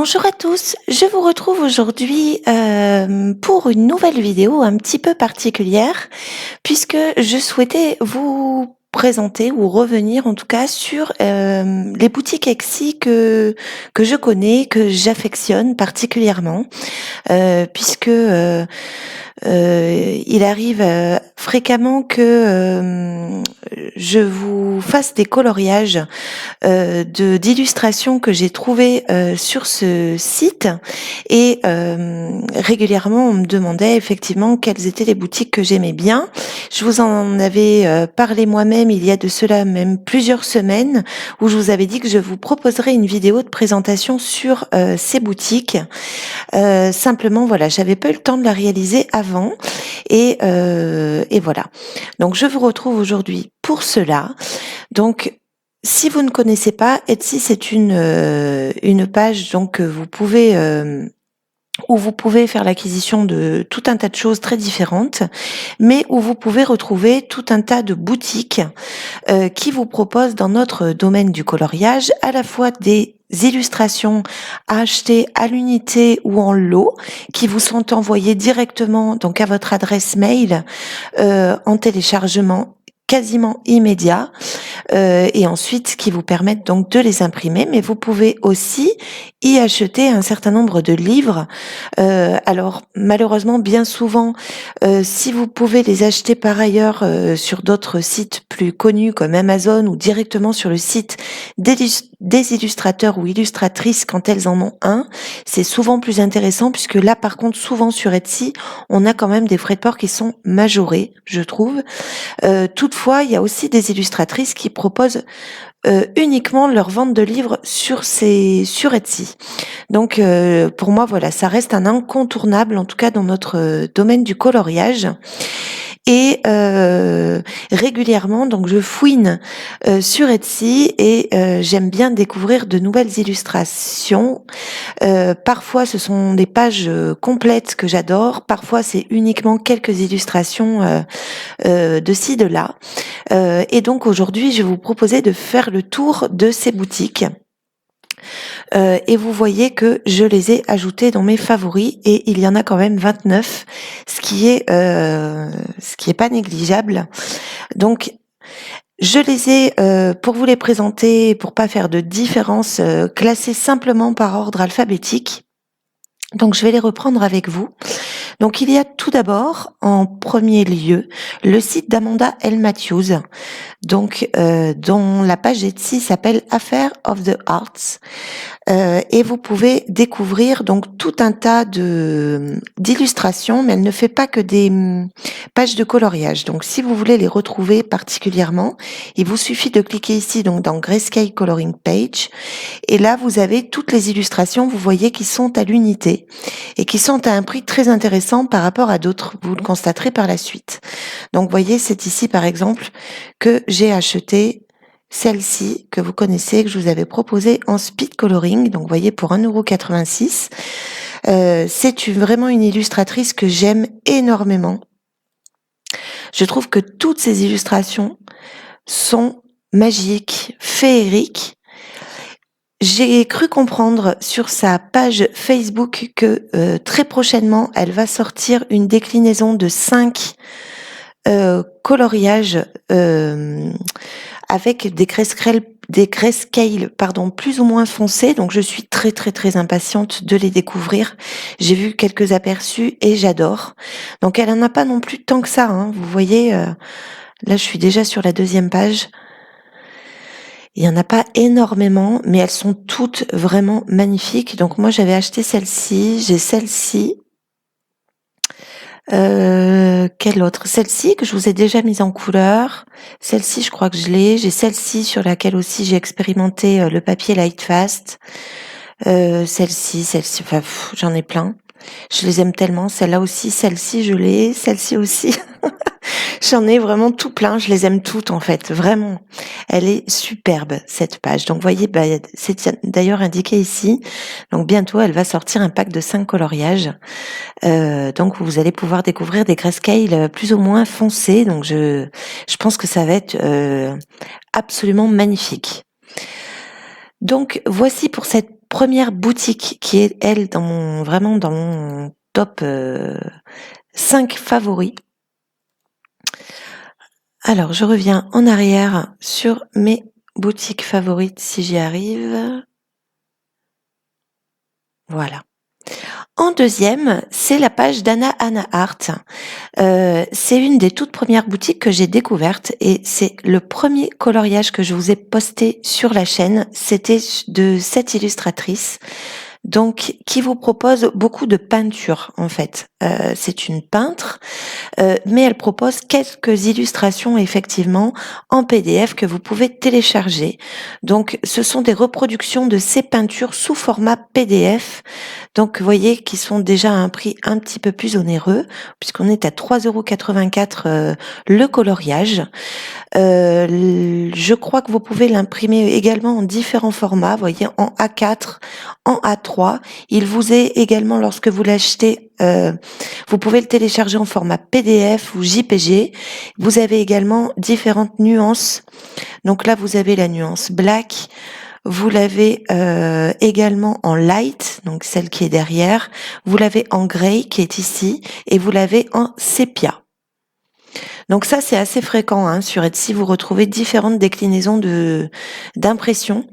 Bonjour à tous, je vous retrouve aujourd'hui pour une nouvelle vidéo un petit peu particulière puisque je souhaitais vous présenter ou revenir en tout cas sur les boutiques Etsy que je connais, que j'affectionne particulièrement puisque il arrive fréquemment que je vous fasse des coloriages d'illustrations que j'ai trouvées sur ce site et régulièrement on me demandait effectivement quelles étaient les boutiques que j'aimais bien. Je vous en avais parlé moi-même il y a de cela même plusieurs semaines où je vous avais dit que je vous proposerais une vidéo de présentation sur ces boutiques. Simplement voilà, j'avais pas eu le temps de la réaliser avant et voilà. Donc je vous retrouve aujourd'hui pour cela. Donc si vous ne connaissez pas, Etsy c'est une page donc vous pouvez où vous pouvez faire l'acquisition de tout un tas de choses très différentes, mais où vous pouvez retrouver tout un tas de boutiques qui vous proposent dans notre domaine du coloriage à la fois des illustrations à acheter à l'unité ou en lot qui vous sont envoyées directement donc à votre adresse mail en téléchargement quasiment immédiat et ensuite qui vous permettent donc de les imprimer, mais vous pouvez aussi y acheter un certain nombre de livres. Alors malheureusement bien souvent si vous pouvez les acheter par ailleurs sur d'autres sites plus connus comme Amazon ou directement sur le site des illustrateurs ou illustratrices quand elles en ont un, c'est souvent plus intéressant puisque là par contre souvent sur Etsy on a quand même des frais de port qui sont majorés je trouve. Toutefois il y a aussi des illustratrices qui proposent uniquement leur vente de livres sur Etsy. Donc pour moi voilà, ça reste un incontournable en tout cas dans notre domaine du coloriage. Et régulièrement donc je fouine sur Etsy et j'aime bien découvrir de nouvelles illustrations. Parfois ce sont des pages complètes que j'adore, parfois c'est uniquement quelques illustrations de ci de là. Et donc aujourd'hui je vais vous proposer de faire le tour de ces boutiques. Et vous voyez que je les ai ajoutés dans mes favoris et il y en a quand même 29, ce qui est pas négligeable. Donc je les ai, pour vous les présenter, pour pas faire de différence, classés simplement par ordre alphabétique. Donc je vais les reprendre avec vous. Donc il y a tout d'abord, en premier lieu, le site d'Amanda L. Matthews, donc dont la page Etsy s'appelle Affair of the Arts. Et vous pouvez découvrir donc tout un tas d'illustrations, mais elle ne fait pas que des pages de coloriage. Donc si vous voulez les retrouver particulièrement, il vous suffit de cliquer ici donc dans Grayscale Coloring Page, et là vous avez toutes les illustrations, vous voyez, qui sont à l'unité et qui sont à un prix très intéressant par rapport à d'autres. Vous le constaterez par la suite. Donc vous voyez, c'est ici par exemple que j'ai acheté celle-ci que vous connaissez, que je vous avais proposée en speed coloring, donc vous voyez pour 1,86 €. C'est vraiment une illustratrice que j'aime énormément. Je trouve que toutes ces illustrations sont magiques, féeriques. J'ai cru comprendre sur sa page Facebook que très prochainement, elle va sortir une déclinaison de 5 coloriages avec des grayscale plus ou moins foncés, donc je suis très très très impatiente de les découvrir. J'ai vu quelques aperçus et j'adore. Donc elle en a pas non plus tant que ça, hein. Vous voyez, là je suis déjà sur la deuxième page. Il y en a pas énormément, mais elles sont toutes vraiment magnifiques. Donc moi j'avais acheté celle-ci, j'ai celle-ci. Quelle autre? Celle-ci que je vous ai déjà mise en couleur. Celle-ci, je crois que je l'ai. J'ai celle-ci sur laquelle aussi j'ai expérimenté le papier Lightfast. Celle-ci, enfin, j'en ai plein. Je les aime tellement. Celle-là aussi, celle-ci, je l'ai. Celle-ci aussi. J'en ai vraiment tout plein. Je les aime toutes, en fait. Vraiment. Elle est superbe, cette page. Donc, vous voyez, c'est d'ailleurs indiqué ici. Donc, bientôt, elle va sortir un pack de 5 coloriages. Donc, vous allez pouvoir découvrir des grayscale plus ou moins foncés. Donc, je pense que ça va être absolument magnifique. Donc, voici pour cette première boutique qui est, elle, vraiment dans mon top 5 favoris. Alors, je reviens en arrière sur mes boutiques favorites si j'y arrive. Voilà. En deuxième, c'est la page d'Anna Art. C'est une des toutes premières boutiques que j'ai découvertes et c'est le premier coloriage que je vous ai posté sur la chaîne. C'était de cette illustratrice. Donc, qui vous propose beaucoup de peintures, en fait. C'est une peintre, mais elle propose quelques illustrations, effectivement, en PDF que vous pouvez télécharger. Donc, ce sont des reproductions de ces peintures sous format PDF. Donc, vous voyez qu'ils sont déjà à un prix un petit peu plus onéreux, puisqu'on est à 3,84 € le coloriage. Je crois que vous pouvez l'imprimer également en différents formats, vous voyez, en A4, en A3. Il vous est également, lorsque vous l'achetez, vous pouvez le télécharger en format PDF ou JPG. Vous avez également différentes nuances. Donc là, vous avez la nuance black. Vous l'avez également en light, donc celle qui est derrière. Vous l'avez en grey, qui est ici. Et vous l'avez en sépia. Donc ça, c'est assez fréquent sur Etsy. Vous retrouvez différentes déclinaisons d'impression.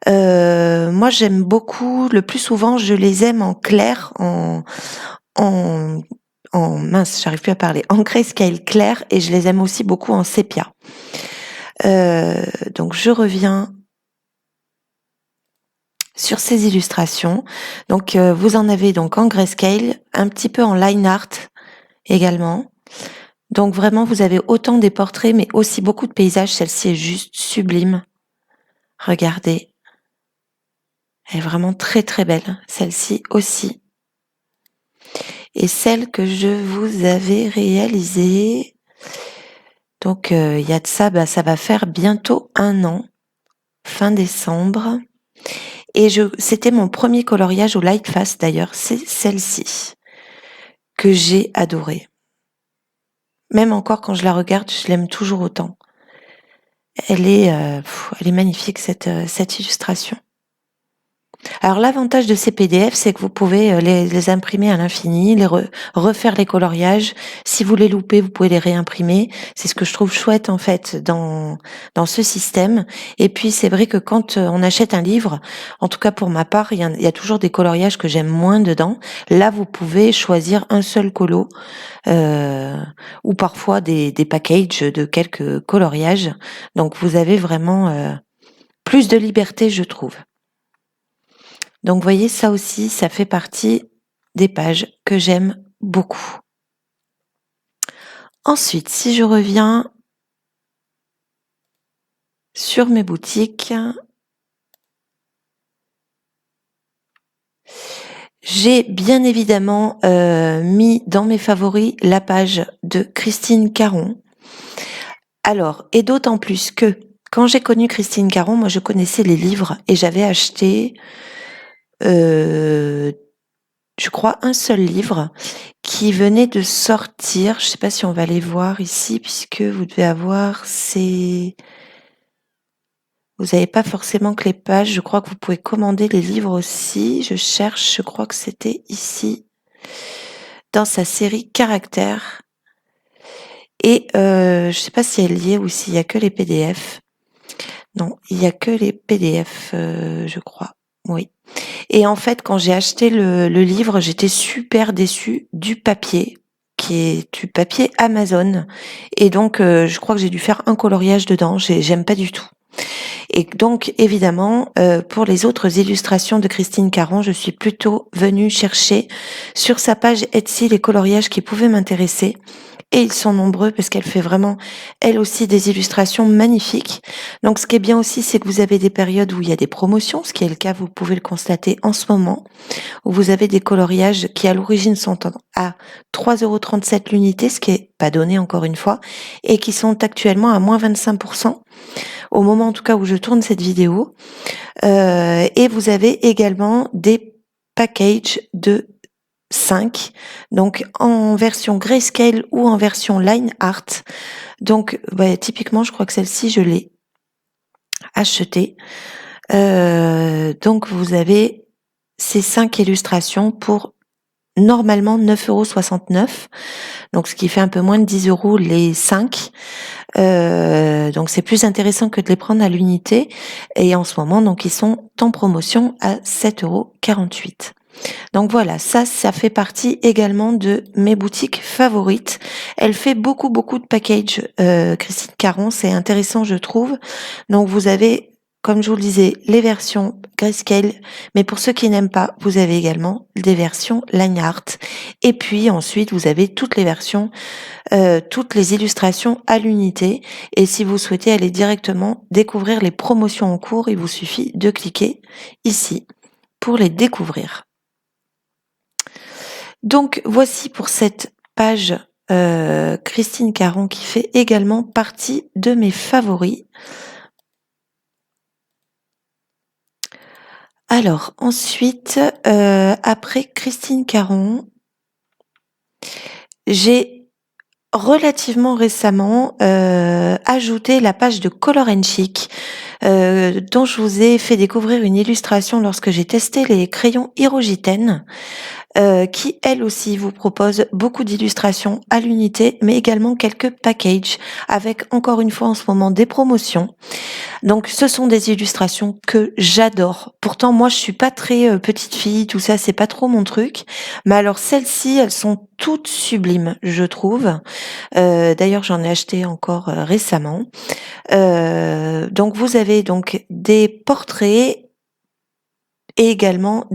Moi, j'aime beaucoup. Le plus souvent, je les aime en clair, en mince, j'arrive plus à parler. En grayscale clair, et je les aime aussi beaucoup en sépia. Donc je reviens sur ces illustrations. Donc vous en avez donc en grayscale, un petit peu en line art également. Donc vraiment, vous avez autant des portraits, mais aussi beaucoup de paysages. Celle-ci est juste sublime. Regardez. Elle est vraiment très très belle. Celle-ci aussi. Et celle que je vous avais réalisée. Donc il y a de ça, ça va faire bientôt 1 an. Fin décembre. Et c'était mon premier coloriage au Light Fast d'ailleurs. C'est celle-ci. Que j'ai adorée. Même encore quand je la regarde, je l'aime toujours autant. Elle est magnifique cette illustration. Alors l'avantage de ces PDF, c'est que vous pouvez les imprimer à l'infini, refaire les coloriages. Si vous les loupez, vous pouvez les réimprimer. C'est ce que je trouve chouette en fait dans ce système. Et puis c'est vrai que quand on achète un livre, en tout cas pour ma part, il y a toujours des coloriages que j'aime moins dedans. Là, vous pouvez choisir un seul colo ou parfois des packages de quelques coloriages. Donc vous avez vraiment plus de liberté, je trouve. Donc, vous voyez, ça aussi, ça fait partie des pages que j'aime beaucoup. Ensuite, si je reviens sur mes boutiques, j'ai bien évidemment mis dans mes favoris la page de Christine Caron. Alors, et d'autant plus que quand j'ai connu Christine Caron, moi je connaissais les livres et j'avais acheté je crois un seul livre qui venait de sortir. Je sais pas si on va les voir ici puisque vous devez avoir vous n'avez pas forcément que les pages. Je crois que vous pouvez commander les livres aussi. Je cherche, je crois que c'était ici dans sa série Caractère. Et je sais pas si elle y est ou s'il y a que les PDF. Non, il y a que les PDF, je crois. Oui. Et en fait, quand j'ai acheté le livre, j'étais super déçue du papier, qui est du papier Amazon. Et donc, je crois que j'ai dû faire un coloriage dedans. J'aime pas du tout. Et donc, évidemment, pour les autres illustrations de Christine Caron, je suis plutôt venue chercher sur sa page Etsy les coloriages qui pouvaient m'intéresser. Et ils sont nombreux parce qu'elle fait vraiment, elle aussi, des illustrations magnifiques. Donc, ce qui est bien aussi, c'est que vous avez des périodes où il y a des promotions, ce qui est le cas, vous pouvez le constater en ce moment, où vous avez des coloriages qui, à l'origine, sont à 3,37 € l'unité, ce qui est pas donné encore une fois, et qui sont actuellement à moins 25%, au moment, en tout cas, où je tourne cette vidéo. Et vous avez également des packages de 5, donc en version grayscale ou en version line art. Donc typiquement, je crois que celle-ci, je l'ai achetée. Donc vous avez ces 5 illustrations pour normalement 9,69 €, donc ce qui fait un peu moins de 10 € les 5. Donc c'est plus intéressant que de les prendre à l'unité, et en ce moment donc ils sont en promotion à 7,48 €. Donc voilà, ça fait partie également de mes boutiques favorites. Elle fait beaucoup de packages, Christine Caron, c'est intéressant je trouve. Donc vous avez, comme je vous le disais, les versions grayscale, mais pour ceux qui n'aiment pas, vous avez également des versions line art. Et puis ensuite, vous avez toutes les versions, toutes les illustrations à l'unité. Et si vous souhaitez aller directement découvrir les promotions en cours, il vous suffit de cliquer ici pour les découvrir. Donc voici pour cette page Christine Caron qui fait également partie de mes favoris. Alors ensuite, après Christine Caron, j'ai relativement récemment ajouté la page de Color & Chic, dont je vous ai fait découvrir une illustration lorsque j'ai testé les crayons Hirogiten. Qui elle aussi vous propose beaucoup d'illustrations à l'unité, mais également quelques packages avec encore une fois en ce moment des promotions. Donc ce sont des illustrations que j'adore. Pourtant moi je suis pas très petite fille, tout ça c'est pas trop mon truc. Mais alors celles-ci elles sont toutes sublimes je trouve. D'ailleurs j'en ai acheté encore récemment. Donc vous avez donc des portraits et également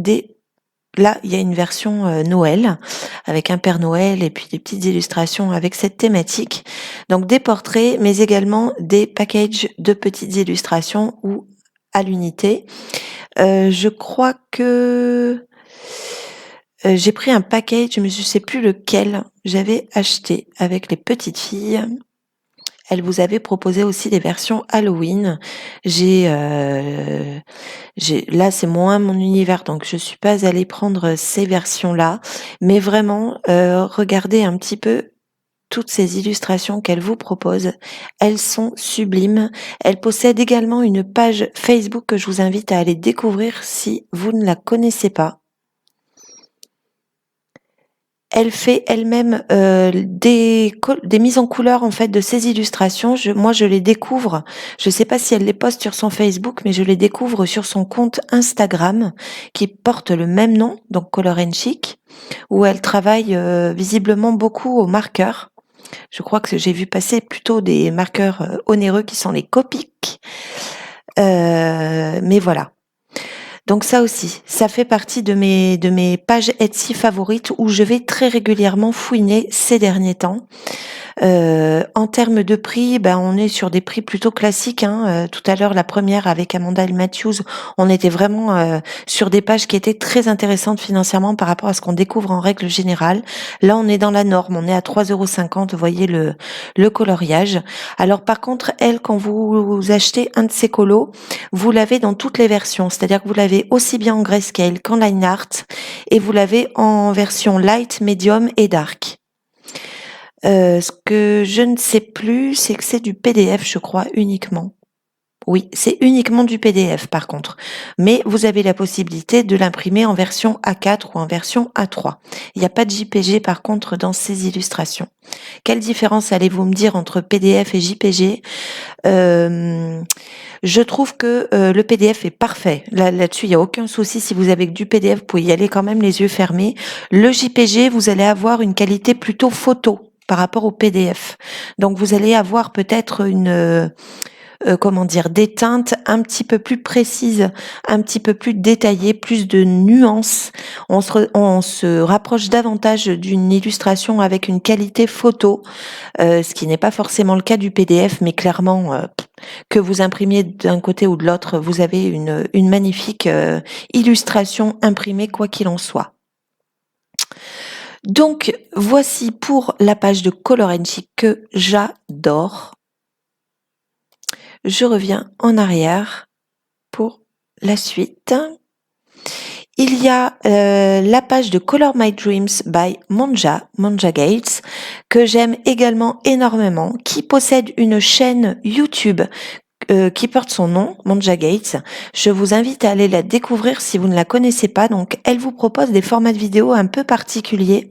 Là, il y a une version Noël, avec un Père Noël et puis des petites illustrations avec cette thématique. Donc des portraits, mais également des packages de petites illustrations ou à l'unité. Je crois que j'ai pris un package, mais je sais plus lequel j'avais acheté avec les petites filles. Elle vous avait proposé aussi des versions Halloween. Là, c'est moins mon univers, donc je suis pas allée prendre ces versions-là. Mais vraiment, regardez un petit peu toutes ces illustrations qu'elle vous propose. Elles sont sublimes. Elle possède également une page Facebook que je vous invite à aller découvrir si vous ne la connaissez pas. Elle fait elle-même des mises en couleur en fait de ces illustrations. Moi, je les découvre. Je ne sais pas si elle les poste sur son Facebook, mais je les découvre sur son compte Instagram qui porte le même nom, donc Color & Chic, où elle travaille visiblement beaucoup au marqueur. Je crois que j'ai vu passer plutôt des marqueurs onéreux qui sont les Copic. Mais voilà. Donc ça aussi, ça fait partie de mes pages Etsy favorites où je vais très régulièrement fouiner ces derniers temps. En termes de prix, on est sur des prix plutôt classiques. Tout à l'heure, la première avec Amanda Matthews, on était vraiment sur des pages qui étaient très intéressantes financièrement par rapport à ce qu'on découvre en règle générale. Là, on est dans la norme, on est à 3,50 €, vous voyez le coloriage. Alors par contre, elle, quand vous achetez un de ces colos, vous l'avez dans toutes les versions, c'est-à-dire que vous l'avez aussi bien en grayscale qu'en line art, et vous l'avez en version light, medium et dark. Ce que je ne sais plus, c'est que c'est du PDF, je crois, uniquement. Oui, c'est uniquement du PDF par contre. Mais vous avez la possibilité de l'imprimer en version A4 ou en version A3. Il n'y a pas de JPG par contre dans ces illustrations. Quelle différence allez-vous me dire entre PDF et JPG ? Je trouve que le PDF est parfait. Là-dessus, il n'y a aucun souci. Si vous avez que du PDF, vous pouvez y aller quand même les yeux fermés. Le JPG, vous allez avoir une qualité plutôt photo par rapport au PDF. Donc vous allez avoir peut-être des teintes un petit peu plus précises, un petit peu plus détaillées, plus de nuances. On se rapproche davantage d'une illustration avec une qualité photo, ce qui n'est pas forcément le cas du PDF, mais clairement, que vous imprimiez d'un côté ou de l'autre, vous avez une magnifique illustration imprimée quoi qu'il en soit. Donc, voici pour la page de Color & Chic que j'adore. Je reviens en arrière pour la suite. Il y a la page de Color My Dreams by Monja Gates, que j'aime également énormément, qui possède une chaîne YouTube qui porte son nom, Monja Gates. Je vous invite à aller la découvrir si vous ne la connaissez pas. Donc, elle vous propose des formats de vidéo un peu particuliers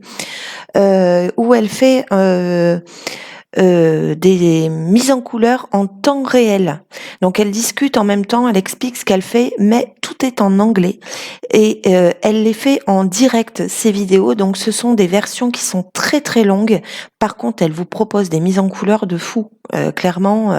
où elle fait des mises en couleur en temps réel. Donc elle discute en même temps, elle explique ce qu'elle fait, mais tout est en anglais et elle les fait en direct ces vidéos. Donc ce sont des versions qui sont très très longues. Par contre, elle vous propose des mises en couleur de fou. Clairement,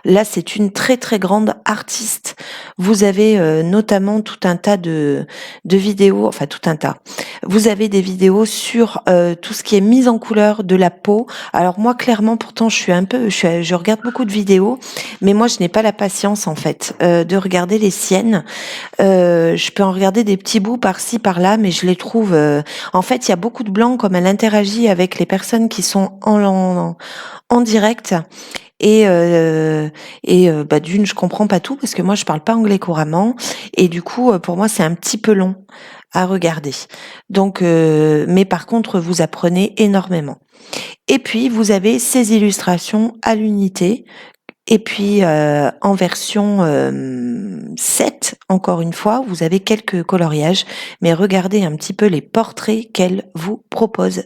là c'est une très très grande artiste. Vous avez notamment tout un tas de vidéos, enfin tout un tas. Vous avez des vidéos sur tout ce qui est mise en couleur de la peau. Alors moi clairement pourtant je regarde beaucoup de vidéos, mais moi je n'ai pas la patience en fait de regarder les siennes. Je peux en regarder des petits bouts par-ci par-là, mais je les trouve en fait il y a beaucoup de blanc comme elle interagit avec les personnes qui sont en direct. Bah d'une je comprends pas tout parce que moi je parle pas anglais couramment et du coup pour moi c'est un petit peu long à regarder. Donc mais par contre vous apprenez énormément. Et puis vous avez ces illustrations à l'unité et puis en version 7, encore une fois, vous avez quelques coloriages, mais regardez un petit peu les portraits qu'elle vous propose.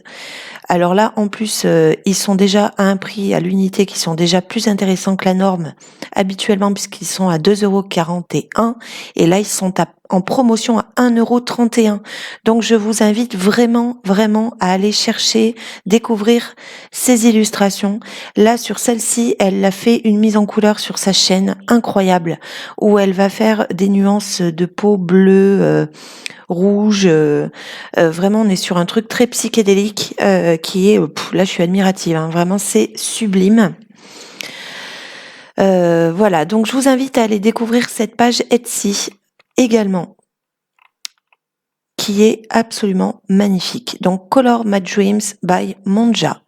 Alors là, en plus, ils sont déjà à un prix à l'unité qui sont déjà plus intéressants que la norme habituellement puisqu'ils sont à 2,41 € et là, ils sont en promotion à 1,31 €. Donc, je vous invite vraiment, vraiment à aller chercher, découvrir ces illustrations. Là, sur celle-ci, elle a fait une mise en couleur sur sa chaîne incroyable où elle va faire des nuances de peau bleue, rouge. Vraiment, on est sur un truc très psychédélique qui est, là, je suis admirative. Hein, vraiment, c'est sublime. Voilà, donc je vous invite à aller découvrir cette page Etsy également, qui est absolument magnifique. Donc, Color My Dreams by Monja.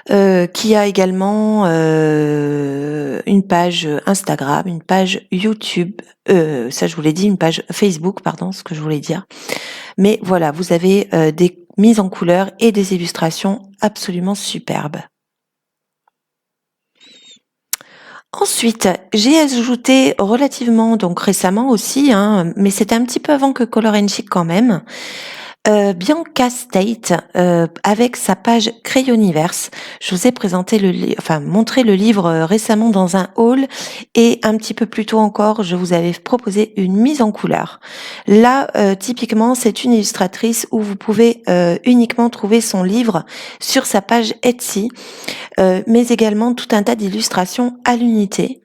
Qui a également une page Instagram, une page YouTube, ça je vous l'ai dit, une page Facebook, pardon, ce que je voulais dire. Mais voilà, vous avez des mises en couleur et des illustrations absolument superbes. Ensuite, j'ai ajouté relativement, donc récemment aussi, hein, mais c'était un petit peu avant que Color & Chic quand même, Bianca State avec sa page Crayoniverse. Je vous ai présenté montré le livre récemment dans un haul et un petit peu plus tôt encore, je vous avais proposé une mise en couleur. Là, typiquement, c'est une illustratrice où vous pouvez uniquement trouver son livre sur sa page Etsy, mais également tout un tas d'illustrations à l'unité.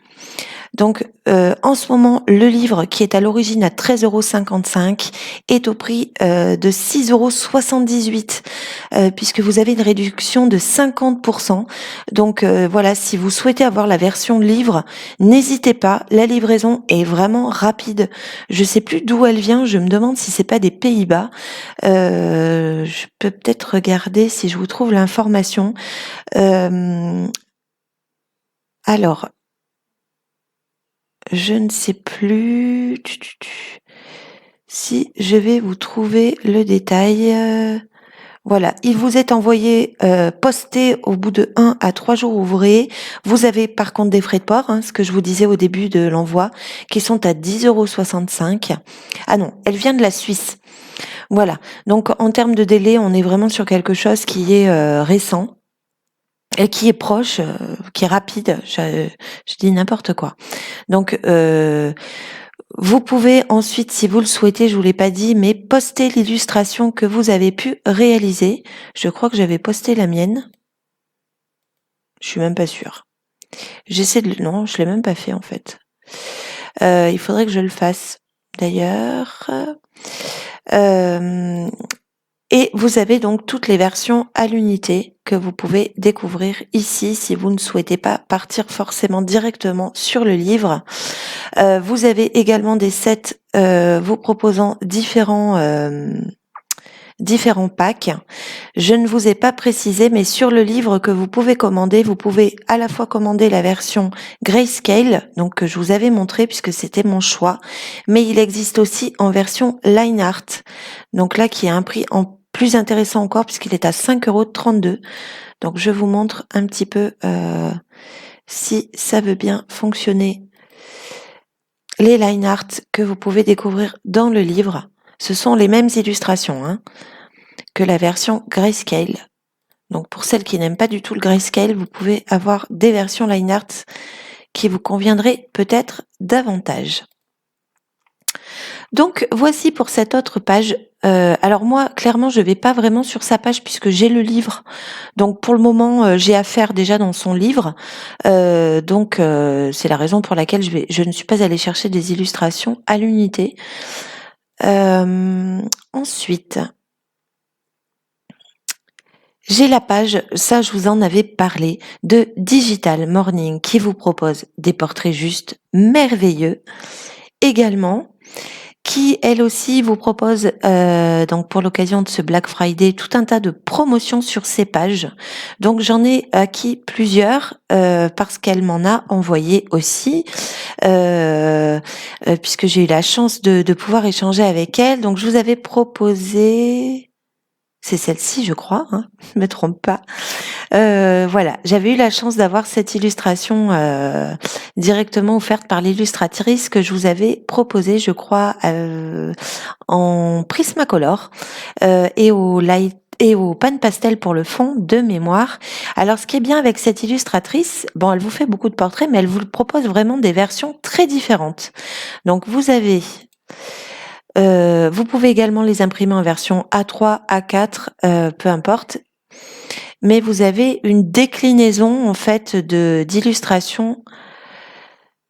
Donc, en ce moment, le livre qui est à l'origine à 13,55 € est au prix de 6,78 €, puisque vous avez une réduction de 50%. Donc, voilà, si vous souhaitez avoir la version livre, n'hésitez pas. La livraison est vraiment rapide. Je sais plus d'où elle vient. Je me demande si c'est pas des Pays-Bas. Je peux peut-être regarder si je vous trouve l'information. Alors, je ne sais plus si je vais vous trouver le détail. Voilà, il vous est envoyé, posté au bout de 1 à 3 jours ouvrés. Vous avez par contre des frais de port, hein, ce que je vous disais au début de l'envoi, qui sont à 10,65 €. Ah non, elle vient de la Suisse. Voilà, donc en termes de délai, on est vraiment sur quelque chose qui est récent. Et qui est proche, qui est rapide, je dis n'importe quoi. Donc, vous pouvez ensuite, si vous le souhaitez, je vous l'ai pas dit, mais poster l'illustration que vous avez pu réaliser. Je crois que j'avais posté la mienne. Je suis même pas sûre. Non, je l'ai même pas fait en fait. Il faudrait que je le fasse. D'ailleurs, et vous avez donc toutes les versions à l'unité que vous pouvez découvrir ici si vous ne souhaitez pas partir forcément directement sur le livre. Vous avez également des sets vous proposant différents packs. Je ne vous ai pas précisé, mais sur le livre que vous pouvez commander, vous pouvez à la fois commander la version Grayscale, donc que je vous avais montré puisque c'était mon choix, mais il existe aussi en version Line Art, donc là qui a un prix en plus intéressant encore puisqu'il est à 5,32 €. Donc je vous montre un petit peu si ça veut bien fonctionner. Les line art que vous pouvez découvrir dans le livre, ce sont les mêmes illustrations hein, que la version grayscale. Donc pour celles qui n'aiment pas du tout le grayscale, vous pouvez avoir des versions line art qui vous conviendraient peut-être davantage. Donc voici pour cette autre page. Alors moi, clairement, je vais pas vraiment sur sa page puisque j'ai le livre. Donc pour le moment, j'ai affaire déjà dans son livre. Donc c'est la raison pour laquelle je ne suis pas allée chercher des illustrations à l'unité. Ensuite, j'ai la page, ça je vous en avais parlé, de Digital Morning qui vous propose des portraits justes merveilleux. Également, qui elle aussi vous propose donc pour l'occasion de ce Black Friday tout un tas de promotions sur ces pages. Donc j'en ai acquis plusieurs parce qu'elle m'en a envoyé aussi puisque j'ai eu la chance de pouvoir échanger avec elle. Donc je vous avais proposé, c'est celle-ci je crois, hein, je me trompe pas. Voilà, j'avais eu la chance d'avoir cette illustration directement offerte par l'illustratrice que je vous avais proposée, je crois, en Prismacolor et au pan pastel pour le fond de mémoire. Alors, ce qui est bien avec cette illustratrice, bon, elle vous fait beaucoup de portraits, mais elle vous propose vraiment des versions très différentes. Donc, vous pouvez également les imprimer en version A3, A4, peu importe. Mais vous avez une déclinaison en fait d'illustration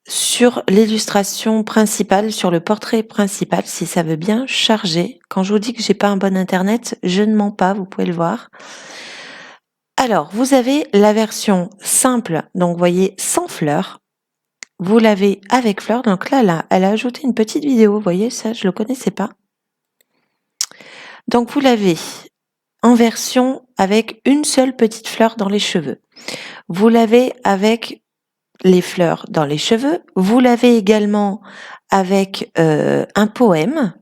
sur l'illustration principale, sur le portrait principal, si ça veut bien charger. Quand je vous dis que j'ai pas un bon internet, je ne mens pas, vous pouvez le voir. Alors, vous avez la version simple, donc vous voyez sans fleurs. Vous l'avez avec fleurs, donc là, elle a ajouté une petite vidéo, vous voyez ça, je le connaissais pas. Donc vous l'avez en version avec une seule petite fleur dans les cheveux. Vous l'avez avec les fleurs dans les cheveux. Vous l'avez également avec un poème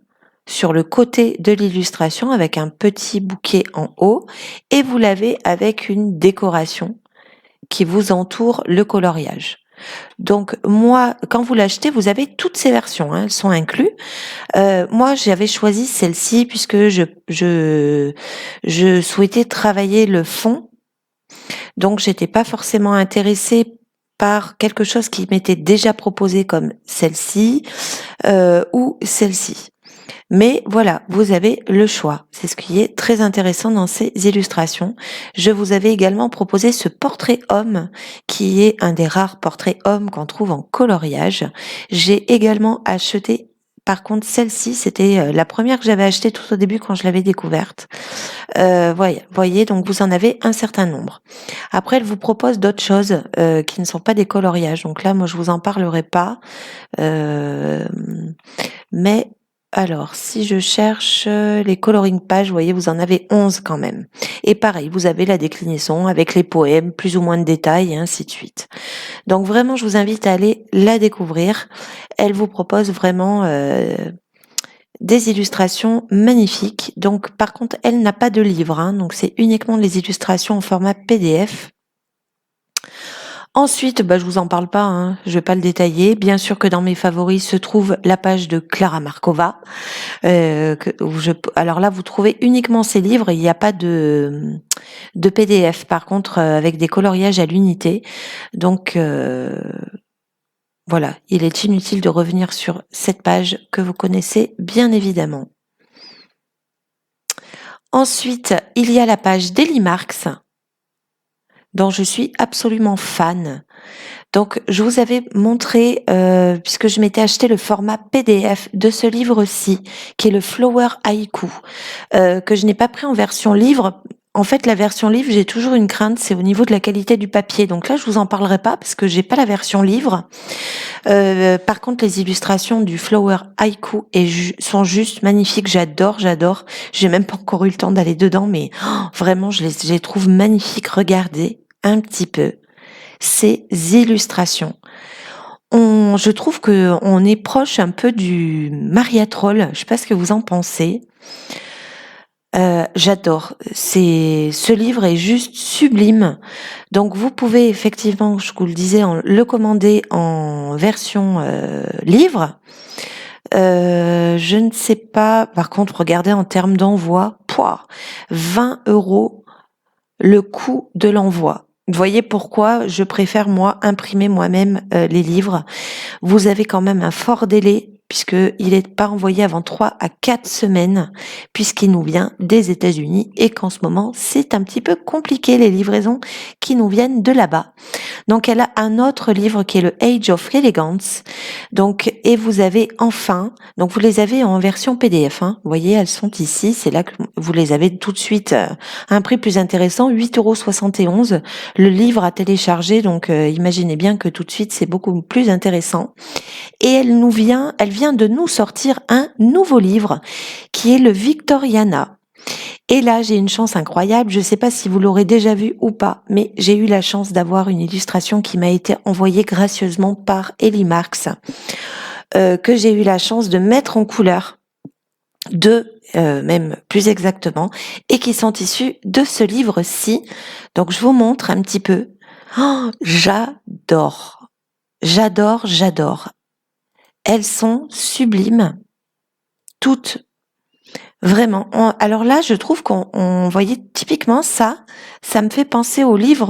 sur le côté de l'illustration avec un petit bouquet en haut et vous l'avez avec une décoration qui vous entoure le coloriage. Donc moi, quand vous l'achetez, vous avez toutes ces versions, hein, elles sont incluses. Moi, j'avais choisi celle-ci puisque je souhaitais travailler le fond, donc j'étais pas forcément intéressée par quelque chose qui m'était déjà proposé comme celle-ci ou celle-ci. Mais voilà, vous avez le choix. C'est ce qui est très intéressant dans ces illustrations. Je vous avais également proposé ce portrait homme, qui est un des rares portraits hommes qu'on trouve en coloriage. J'ai également acheté, par contre, celle-ci, c'était la première que j'avais achetée tout au début quand je l'avais découverte. Voyez, donc vous en avez un certain nombre. Après, elle vous propose d'autres choses qui ne sont pas des coloriages. Donc là, moi, je vous en parlerai pas. Mais alors, si je cherche les coloring pages, vous voyez, vous en avez 11 quand même. Et pareil, vous avez la déclinaison avec les poèmes, plus ou moins de détails, et ainsi de suite. Donc vraiment, je vous invite à aller la découvrir. Elle vous propose vraiment des illustrations magnifiques. Donc par contre, elle n'a pas de livre, hein, donc c'est uniquement les illustrations en format PDF. Ensuite, je vous en parle pas, hein, je vais pas le détailler. Bien sûr que dans mes favoris se trouve la page de Clara Markova. Alors là, vous trouvez uniquement ces livres. Il n'y a pas de PDF. Par contre, avec des coloriages à l'unité. Donc voilà, il est inutile de revenir sur cette page que vous connaissez bien évidemment. Ensuite, il y a la page Daily Marks, dont je suis absolument fan. Donc, je vous avais montré, puisque je m'étais acheté le format PDF de ce livre-ci, qui est le Flower Haïku, que je n'ai pas pris en version livre. En fait, la version livre, j'ai toujours une crainte, c'est au niveau de la qualité du papier. Donc là, je vous en parlerai pas parce que j'ai pas la version livre. Par contre, les illustrations du Flower Haïku sont juste magnifiques. J'adore. J'ai même pas encore eu le temps d'aller dedans, mais vraiment, je les trouve magnifiques. Regardez un petit peu ces illustrations. Je trouve que on est proche un peu du Maria Troll. Je sais pas ce que vous en pensez. J'adore. Ce livre est juste sublime. Donc vous pouvez effectivement, je vous le disais, le commander en version livre. Je ne sais pas. Par contre, regardez en termes d'envoi, 20 € le coût de l'envoi. Vous voyez pourquoi je préfère moi imprimer moi-même les livres. Vous avez quand même un fort délai puisqu'il n'est pas envoyé avant 3 à 4 semaines, puisqu'il nous vient des États-Unis et qu'en ce moment, c'est un petit peu compliqué les livraisons qui nous viennent de là-bas. Donc elle a un autre livre qui est le Age of Elegance. Donc et vous avez enfin, donc vous les avez en version PDF. Vous voyez, elles sont ici. C'est là que vous les avez tout de suite à un prix plus intéressant, 8,71 €. Le livre à télécharger. Donc imaginez bien que tout de suite c'est beaucoup plus intéressant. Et elle vient de nous sortir un nouveau livre qui est le Victoriana. Et là, j'ai une chance incroyable. Je ne sais pas si vous l'aurez déjà vu ou pas, mais j'ai eu la chance d'avoir une illustration qui m'a été envoyée gracieusement par Ellie Marks, que j'ai eu la chance de mettre en couleur, même plus exactement, et qui sont issus de ce livre-ci. Donc, je vous montre un petit peu. Oh, j'adore. J'adore, j'adore. Elles sont sublimes, toutes. Vraiment. Alors là, je trouve qu'on voyait typiquement ça. Ça me fait penser au livre.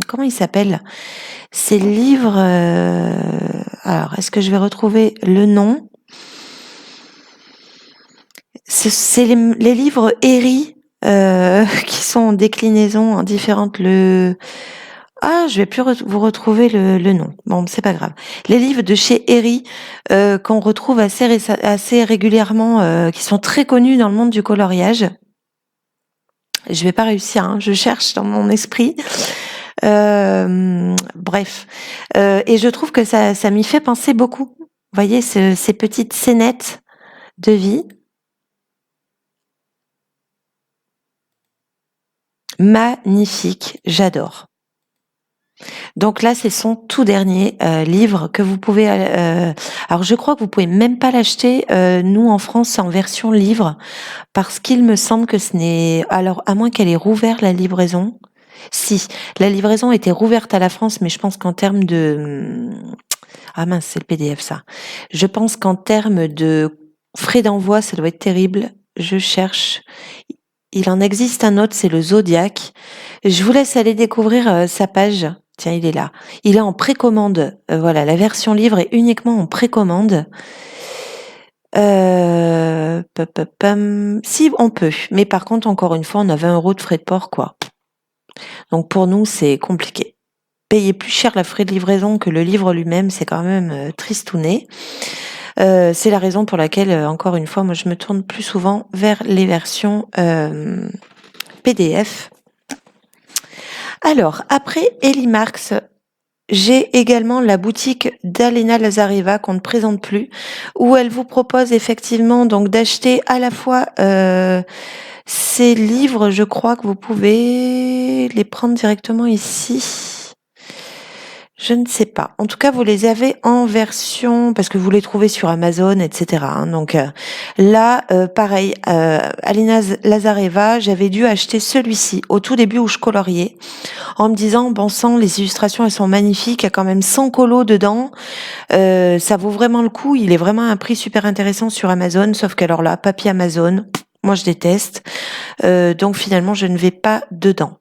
Comment il s'appelle? C'est le livre. Alors, est-ce que je vais retrouver le nom? C'est les livres Herrie qui sont en déclinaison en différentes. Je vais plus vous retrouver le nom. Bon, c'est pas grave. Les livres de chez Herrie qu'on retrouve assez régulièrement, qui sont très connus dans le monde du coloriage. Je vais pas réussir, je cherche dans mon esprit. Bref. Et je trouve que ça m'y fait penser beaucoup. Vous voyez, ces petites scénettes de vie. Magnifique, j'adore. Donc là, c'est son tout dernier livre que vous pouvez. Alors, je crois que vous pouvez même pas l'acheter. Nous, en France, c'est en version livre, parce qu'il me semble que ce n'est. Alors, à moins qu'elle ait rouvert la livraison. Si, la livraison était rouverte à la France, mais je pense qu'en termes de. Ah mince, c'est le PDF ça. Je pense qu'en termes de frais d'envoi, ça doit être terrible. Je cherche. Il en existe un autre, c'est le Zodiac. Je vous laisse aller découvrir sa page. Tiens, il est là. Il est en précommande. Voilà, la version livre est uniquement en précommande. Si, on peut. Mais par contre, encore une fois, on a 20 € de frais de port, quoi. Donc pour nous, c'est compliqué. Payer plus cher la frais de livraison que le livre lui-même, c'est quand même tristouné. C'est la raison pour laquelle, encore une fois, moi, je me tourne plus souvent vers les versions PDF. Alors, après Ellie Marks, j'ai également la boutique d'Alena Lazareva qu'on ne présente plus, où elle vous propose effectivement donc d'acheter à la fois ces livres. Je crois que vous pouvez les prendre directement ici. Je ne sais pas. En tout cas, vous les avez en version, parce que vous les trouvez sur Amazon, etc. Donc là, pareil, Alina Lazareva, j'avais dû acheter celui-ci au tout début où je coloriais, en me disant, bon sang, les illustrations, elles sont magnifiques, il y a quand même 100 colos dedans, ça vaut vraiment le coup, il est vraiment à un prix super intéressant sur Amazon, sauf qu'alors là, papier Amazon, moi je déteste, donc finalement, je ne vais pas dedans.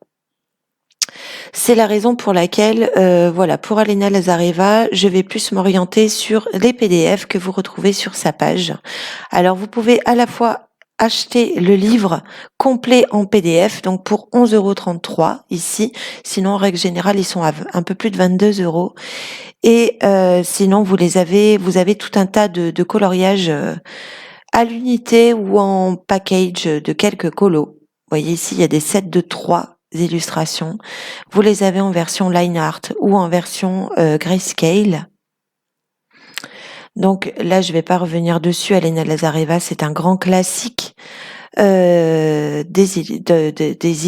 C'est la raison pour laquelle, pour Alena Lazareva, je vais plus m'orienter sur les PDF que vous retrouvez sur sa page. Alors, vous pouvez à la fois acheter le livre complet en PDF, donc pour 11,33 € ici. Sinon, en règle générale, ils sont à un peu plus de 22 €. Et sinon, vous avez tout un tas de coloriages à l'unité ou en package de quelques colos. Vous voyez ici, il y a des sets de 3 illustrations. Vous les avez en version line art ou en version grayscale. Donc là, je vais pas revenir dessus. Alena Lazareva, c'est un grand classique des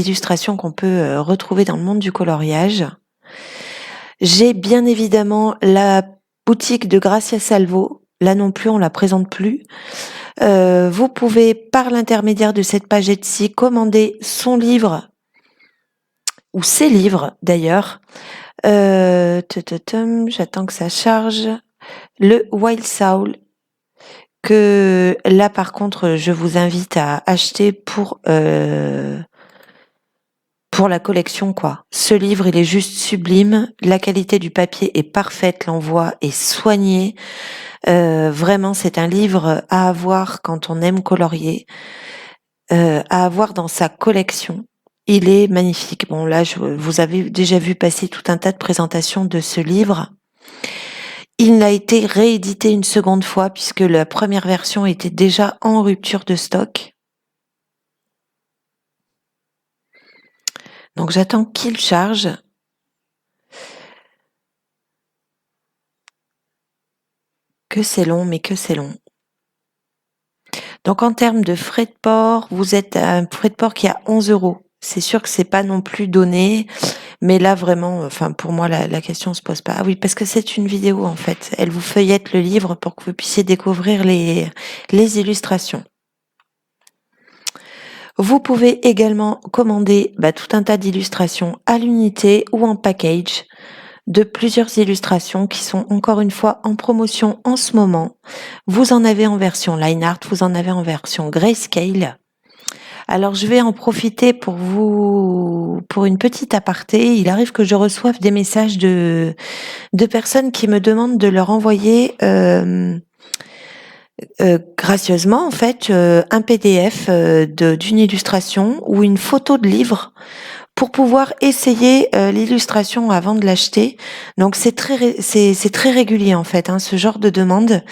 illustrations qu'on peut retrouver dans le monde du coloriage. J'ai bien évidemment la boutique de Gracia Salvo. Là non plus, on la présente plus. Vous pouvez, par l'intermédiaire de cette page Etsy, commander son livre ou ses livres d'ailleurs. J'attends que ça charge. Le Wild Soul, que là par contre je vous invite à acheter pour la collection quoi. Ce livre il est juste sublime, la qualité du papier est parfaite, l'envoi est soigné. Vraiment c'est un livre à avoir quand on aime colorier, à avoir dans sa collection. Il est magnifique. Bon là vous avez déjà vu passer tout un tas de présentations de ce livre. Il a été réédité une seconde fois puisque la première version était déjà en rupture de stock. Donc j'attends qu'il charge. Que c'est long, mais que c'est long. Donc en termes de frais de port, vous êtes à un frais de port qui est à 11 €. C'est sûr que c'est pas non plus donné, mais là vraiment, enfin pour moi la question se pose pas. Ah oui, parce que c'est une vidéo en fait. Elle vous feuillette le livre pour que vous puissiez découvrir les illustrations. Vous pouvez également commander tout un tas d'illustrations à l'unité ou en package de plusieurs illustrations qui sont encore une fois en promotion en ce moment. Vous en avez en version line art, vous en avez en version grayscale. Alors je vais en profiter pour une petite aparté. Il arrive que je reçoive des messages de personnes qui me demandent de leur envoyer gracieusement en fait un PDF d'une illustration ou une photo de livre pour pouvoir essayer l'illustration avant de l'acheter. Donc c'est très régulier en fait ce genre de demande.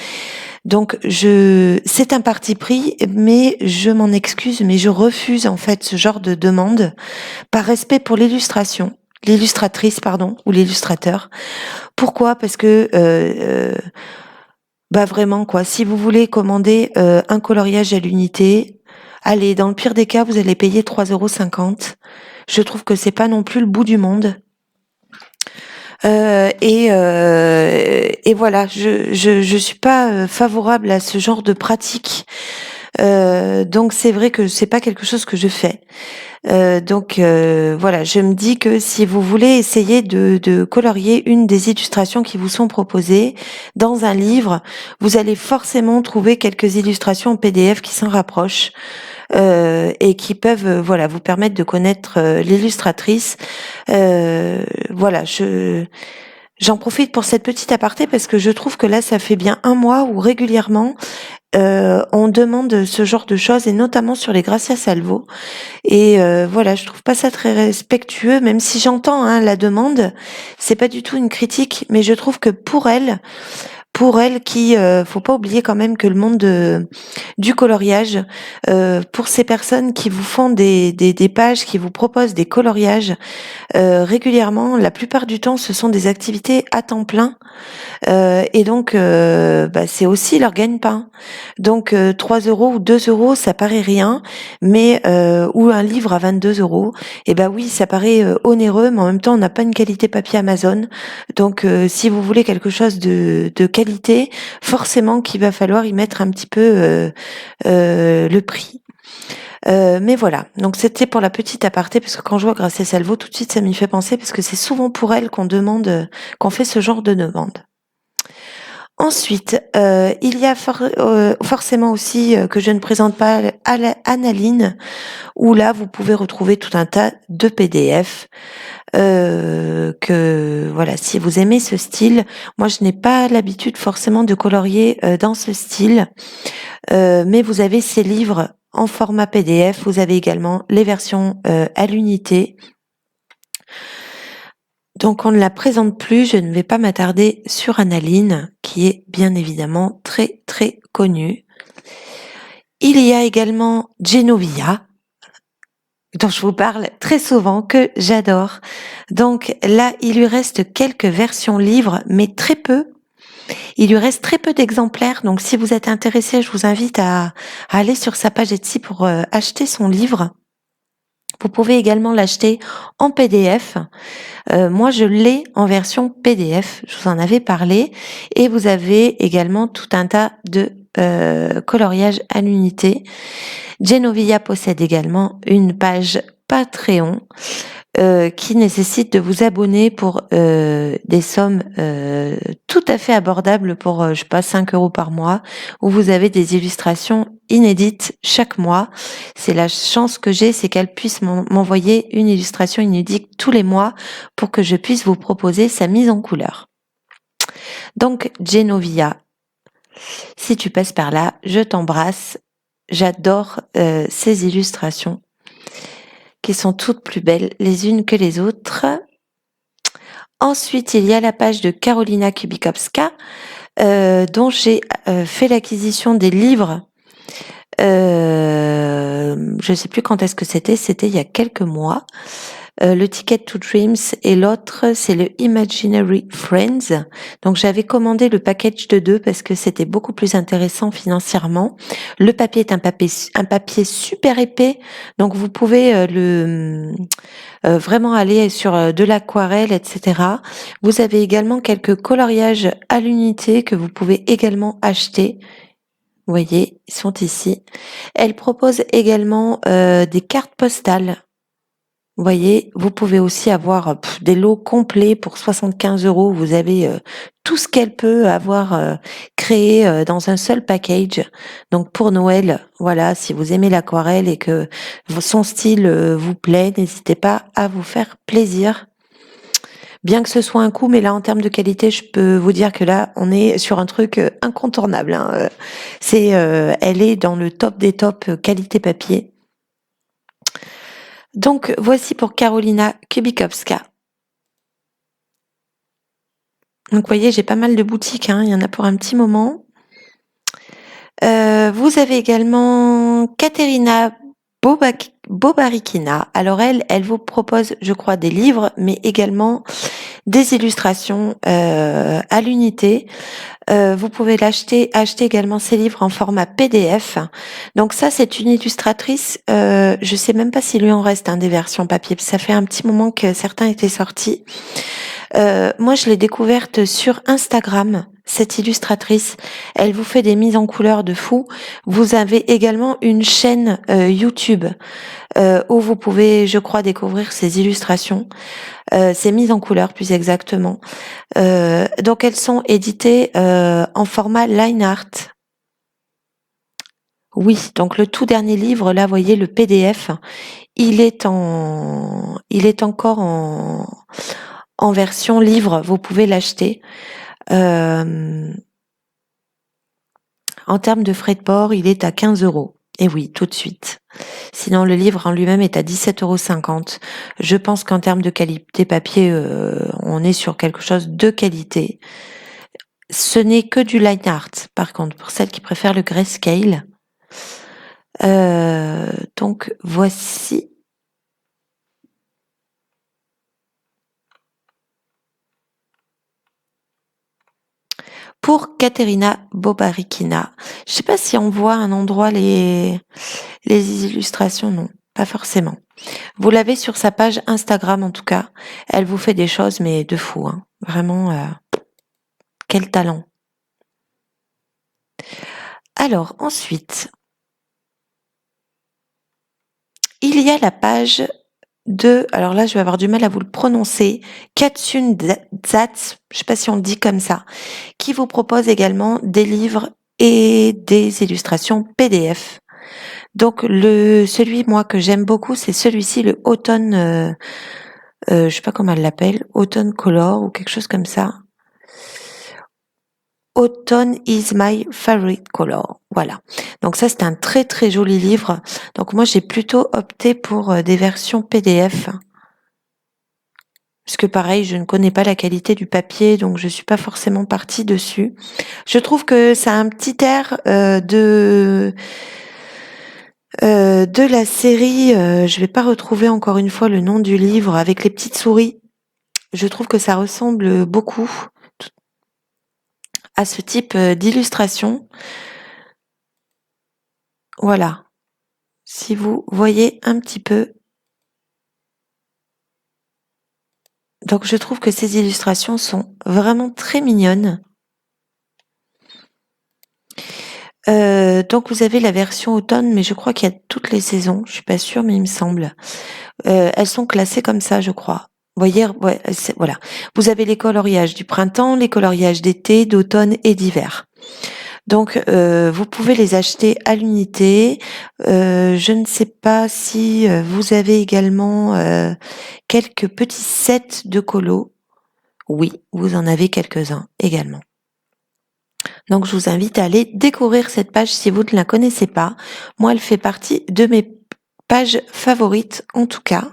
Donc c'est un parti pris, mais je m'en excuse, mais je refuse en fait ce genre de demande par respect pour l'illustratrice pardon, ou l'illustrateur. Pourquoi? Parce que vraiment quoi, si vous voulez commander un coloriage à l'unité, allez, dans le pire des cas, vous allez payer 3,50 €. Je trouve que c'est pas non plus le bout du monde. Et voilà, je suis pas favorable à ce genre de pratique. Donc c'est vrai que c'est pas quelque chose que je fais. Donc voilà, je me dis que si vous voulez essayer de colorier une des illustrations qui vous sont proposées dans un livre, vous allez forcément trouver quelques illustrations en PDF qui s'en rapprochent. Et qui peuvent vous permettre de connaître l'illustratrice. Voilà, j'en profite pour cette petite aparté parce que je trouve que là ça fait bien un mois où régulièrement on demande ce genre de choses et notamment sur les Gracia Salvo et voilà, je trouve pas ça très respectueux, même si j'entends la demande, c'est pas du tout une critique, mais je trouve que pour elle qui faut pas oublier quand même que le monde du coloriage, pour ces personnes qui vous font des pages, qui vous proposent des coloriages régulièrement, la plupart du temps ce sont des activités à temps plein et donc c'est aussi leur gagne-pain. Donc 3 € ou 2 € ça paraît rien, mais ou un livre à 22 €, et oui ça paraît onéreux, mais en même temps on n'a pas une qualité papier Amazon. Donc si vous voulez quelque chose de qualité, forcément qu'il va falloir y mettre un petit peu le prix. Mais voilà, donc c'était pour la petite aparté, parce que quand je vois Gracia Salvo, tout de suite ça m'y fait penser, parce que c'est souvent pour elle qu'on fait ce genre de demande. Ensuite, il y a forcément aussi que je ne présente pas Analine, où là vous pouvez retrouver tout un tas de PDF. Que voilà, si vous aimez ce style, moi je n'ai pas l'habitude forcément de colorier dans ce style, mais vous avez ces livres en format PDF, vous avez également les versions à l'unité. Donc on ne la présente plus, je ne vais pas m'attarder sur Analine, qui est bien évidemment très très connue. Il y a également Genovia, dont je vous parle très souvent, que j'adore. Donc là, il lui reste quelques versions livres, mais très peu. Il lui reste très peu d'exemplaires, donc si vous êtes intéressé, je vous invite à aller sur sa page Etsy pour acheter son livre. Vous pouvez également l'acheter en PDF. Moi, je l'ai en version PDF, je vous en avais parlé. Et vous avez également tout un tas de coloriage à l'unité. Genovia possède également une page Patreon qui nécessite de vous abonner pour des sommes tout à fait abordables pour, je sais pas, 5 € par mois, où vous avez des illustrations inédites chaque mois. C'est la chance que j'ai, c'est qu'elle puisse m'envoyer une illustration inédite tous les mois pour que je puisse vous proposer sa mise en couleur. Donc, Genovia, si tu passes par là, je t'embrasse. J'adore ces illustrations qui sont toutes plus belles les unes que les autres. Ensuite, il y a la page de Karolina Kubikowska, dont j'ai fait l'acquisition des livres. Je ne sais plus quand est-ce que c'était il y a quelques mois. Le Ticket to Dreams et l'autre, c'est le Imaginary Friends. Donc j'avais commandé le package de 2 parce que c'était beaucoup plus intéressant financièrement. Le papier est un papier super épais, donc vous pouvez vraiment aller sur de l'aquarelle, etc. Vous avez également quelques coloriages à l'unité que vous pouvez également acheter. Vous voyez, ils sont ici. Elle propose également des cartes postales. Vous voyez, vous pouvez aussi avoir des lots complets pour 75 €. Vous avez tout ce qu'elle peut avoir créé dans un seul package. Donc pour Noël, voilà, si vous aimez l'aquarelle et que son style vous plaît, n'hésitez pas à vous faire plaisir. Bien que ce soit un coût, mais là en termes de qualité, je peux vous dire que là, on est sur un truc incontournable. Hein. Elle est dans le top des tops qualité papier. Donc voici pour Karolina Kubikowska. Donc vous voyez, j'ai pas mal de boutiques, hein, il y en a pour un petit moment. Vous avez également Katerina Bobarikina. Alors elle vous propose, je crois, des livres, mais également des illustrations à l'unité. Vous pouvez acheter également ces livres en format PDF. Donc ça, c'est une illustratrice. Je sais même pas s'il lui en reste des versions papier. Ça fait un petit moment que certains étaient sortis. Moi, je l'ai découverte sur Instagram, cette illustratrice. Elle vous fait des mises en couleur de fou. Vous avez également une chaîne YouTube où vous pouvez, je crois, découvrir ses illustrations, ses mises en couleur plus exactement. Donc elles sont éditées en format line art. Oui, donc le tout dernier livre, là, vous voyez le PDF, il est encore en version livre. Vous pouvez l'acheter. En termes de frais de port, il est à 15 €. Et oui, tout de suite. Sinon, le livre en lui-même est à 17,50 €. Je pense qu'en termes de qualité papier, on est sur quelque chose de qualité. Ce n'est que du line art, par contre, pour celles qui préfèrent le grayscale. Donc, voici. Pour Katerina Bobarikina. Je sais pas si on voit à un endroit les illustrations, non, pas forcément. Vous l'avez sur sa page Instagram en tout cas. Elle vous fait des choses mais de fou, hein. Vraiment, quel talent. Alors ensuite, il y a la page de, alors là je vais avoir du mal à vous le prononcer, Katsun Zatz, je sais pas si on le dit comme ça, qui vous propose également des livres et des illustrations PDF. Donc celui moi que j'aime beaucoup, c'est celui-ci, le Autumn, je sais pas comment elle l'appelle, Autumn Color ou quelque chose comme ça. Autumn is my favorite color. Voilà. Donc ça, c'est un très très joli livre. Donc moi, j'ai plutôt opté pour des versions PDF. Parce que pareil, je ne connais pas la qualité du papier, donc je suis pas forcément partie dessus. Je trouve que ça a un petit air de la série. Je vais pas retrouver encore une fois le nom du livre avec les petites souris. Je trouve que ça ressemble beaucoup à ce type d'illustration. Voilà. Si vous voyez un petit peu. Donc je trouve que ces illustrations sont vraiment très mignonnes. Donc vous avez la version automne, mais je crois qu'il y a toutes les saisons. Je suis pas sûre, mais il me semble. Elles sont classées comme ça, je crois. Vous voyez, ouais, voilà. Vous avez les coloriages du printemps, les coloriages d'été, d'automne et d'hiver. Donc, vous pouvez les acheter à l'unité. Je ne sais pas si vous avez également quelques petits sets de colos. Oui, vous en avez quelques-uns également. Donc, je vous invite à aller découvrir cette page si vous ne la connaissez pas. Moi, elle fait partie de mes pages favorites, en tout cas.